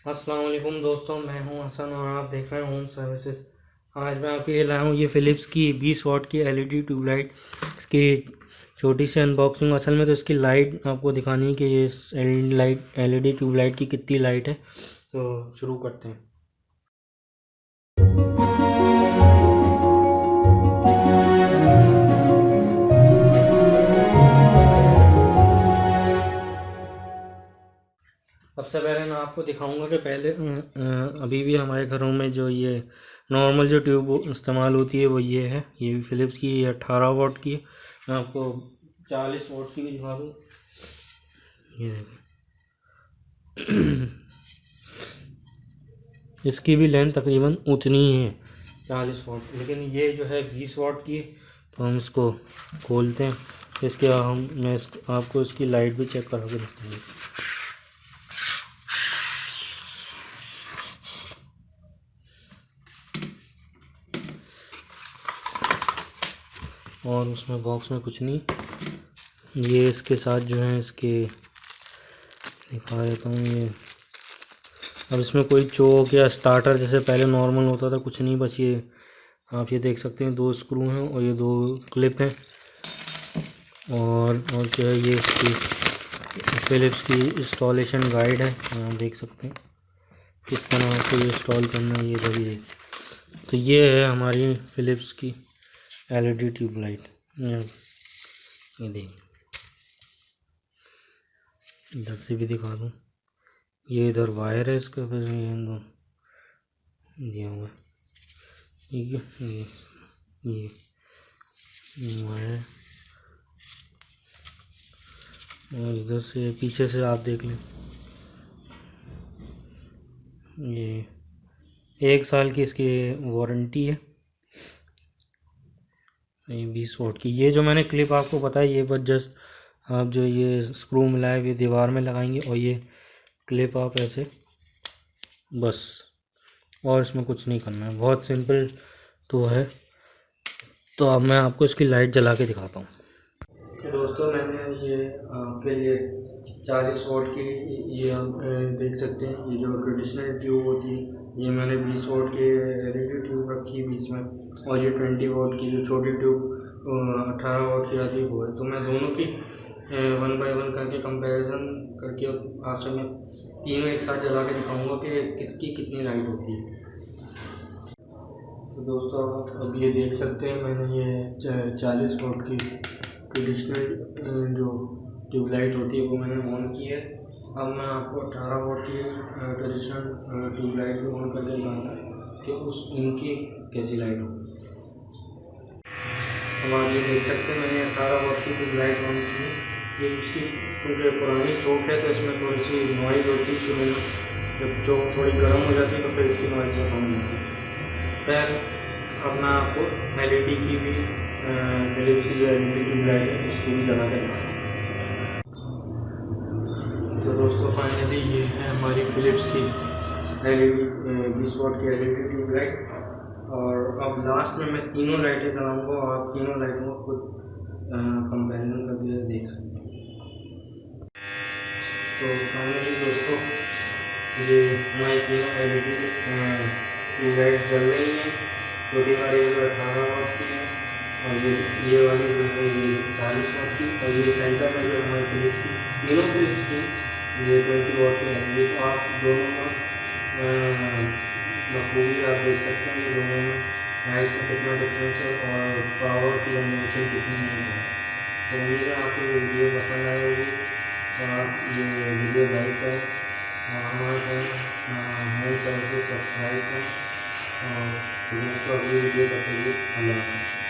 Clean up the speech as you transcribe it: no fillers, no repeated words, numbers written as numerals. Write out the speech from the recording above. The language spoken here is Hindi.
अस्सलाम वालेकुम दोस्तों, मैं हूं हसन और आप देख रहे हैं होम सर्विसेज। आज मैं आपके लिए लाया हूं ये फ़िलिप्स की 20 वाट की एलईडी ट्यूबलाइट। इसकी छोटी सी अनबॉक्सिंग। असल में तो इसकी लाइट आपको दिखानी है कि ये एलईडी ट्यूबलाइट की कितनी लाइट है। तो शुरू करते हैं। सबसे पहले मैं आपको दिखाऊंगा कि पहले अभी भी हमारे घरों में जो ये नॉर्मल जो ट्यूब इस्तेमाल होती है वो ये है। ये फ़िलिप्स की 18 वाट की है। मैं आपको 40 वाट की भी दिखा दूँ। ये देखिए इसकी भी लेंथ तकरीबन उतनी ही है, 40 वाट। लेकिन ये जो है 20 वाट की है। तो हम इसको खोलते हैं। इसके मैं आपको इसकी लाइट भी चेक करा के दिखाऊंगी। और उसमें बॉक्स में कुछ नहीं। ये इसके साथ जो है इसके दिखा देता हूँ। ये अब इसमें कोई चोक या स्टार्टर जैसे पहले नॉर्मल होता था कुछ नहीं, बस ये आप ये देख सकते हैं 2 स्क्रू हैं और ये 2 क्लिप हैं। और क्या है, ये इसकी फ़िलिप्स की इंस्टॉलेशन गाइड है। आप देख सकते हैं किस तरह आपको ये इंस्टॉल करना है। ये इधर ही तो ये है हमारी फ़िलिप्स की एलईडी ट्यूबलाइट। ये देख, इधर से भी दिखा दूँ। ये इधर वायर है इसका, फिर ये दो दिया हुआ है। ठीक है, ये वायर। और इधर से पीछे से आप देख लें, ये 1 साल की इसकी वारंटी है। ये 20 वाट की। ये जो मैंने क्लिप आपको बताया, ये बस जस्ट आप जो ये स्क्रू मिलाए हुए दीवार में लगाएंगे और ये क्लिप आप ऐसे बस, और इसमें कुछ नहीं करना है, बहुत सिंपल तो है। तो अब मैं आपको इसकी लाइट जला के दिखाता हूँ। तो दोस्तों, मैंने ये आपके लिए 40 वाट की, ये आप देख सकते हैं, ये जो ट्रेडिशनल ट्यूब होती है, ये मैंने 20 वाट की एलईडी ट्यूब रखी है बीच में। और ये 20 वाट की जो छोटी ट्यूब 18 वाट की आती है वो है। तो मैं दोनों की 1 बाय 1 करके कंपैरिजन करके आखिर में तीनों एक साथ जला के दिखाऊंगा कि किसकी कितनी लाइट होती है। तो दोस्तों, आप अब ये देख सकते हैं, मैंने ये 40 वाट की ट्रेडिशनल जो ट्यूबलाइट होती है वो मैंने ऑन की है। अब मैं आपको 18 वाट की ट्रेडिशनल ट्यूबलाइट भी ऑन करके दिखाता हूँ कि इनकी कैसी लाइट हो। अब आप ये देख सकते हैं, मैंने 18 वाट की ट्यूबलाइट ऑन की है। ये उसकी क्योंकि पुरानी चौक है तो इसमें थोड़ी सी नॉइज़ होती है शुरू में। जब चौक थोड़ी गर्म हो जाती है तो फिर इसकी नॉइज़ खत्म हो जाती है। फिर अब मैं आपको एलईडी की भी फ़िलिप्स की जो एलईडी ट्यूबलाइट है उसको भी जला के दिखाता हूँ। तो दोस्तों, फाइनली ये है हमारी फ़िलिप्स की एलईडी 20 वाट की एलईडी ट्यूबलाइट। और अब लास्ट में मैं तीनों लाइटें जलाऊँगा और आप तीनों लाइटों को खुद कंपेरिजन करके देख सकते हैं। तो फाइनली दोस्तों, ये हमारी तीनों एलईडी ट्यूबलाइट जल रही हैं। छोटी वाली जो 18 वाट की है, और ये वाली जो है ये 40 वाट की, और ये सेंटर में जो हमारी फ़िलिप्स की, तीनों फ़िलिप्स की ये 20 वाट की है। ये तो आप दोनों का बखूबी आप देख सकते हैं, ये दोनों में लाइट का कितना डिफरेंस है और पावर की जनरेशन कितनी है। तो उम्मीद है आपको ये वीडियो पसंद आई होगी और आप ये वीडियो लाइक करें और हमारे चैनल होम सर्विसेज सब्सक्राइब करें। और दोस्तों, अगली वीडियो तक के लिए अल्लाह हाफ़िज़।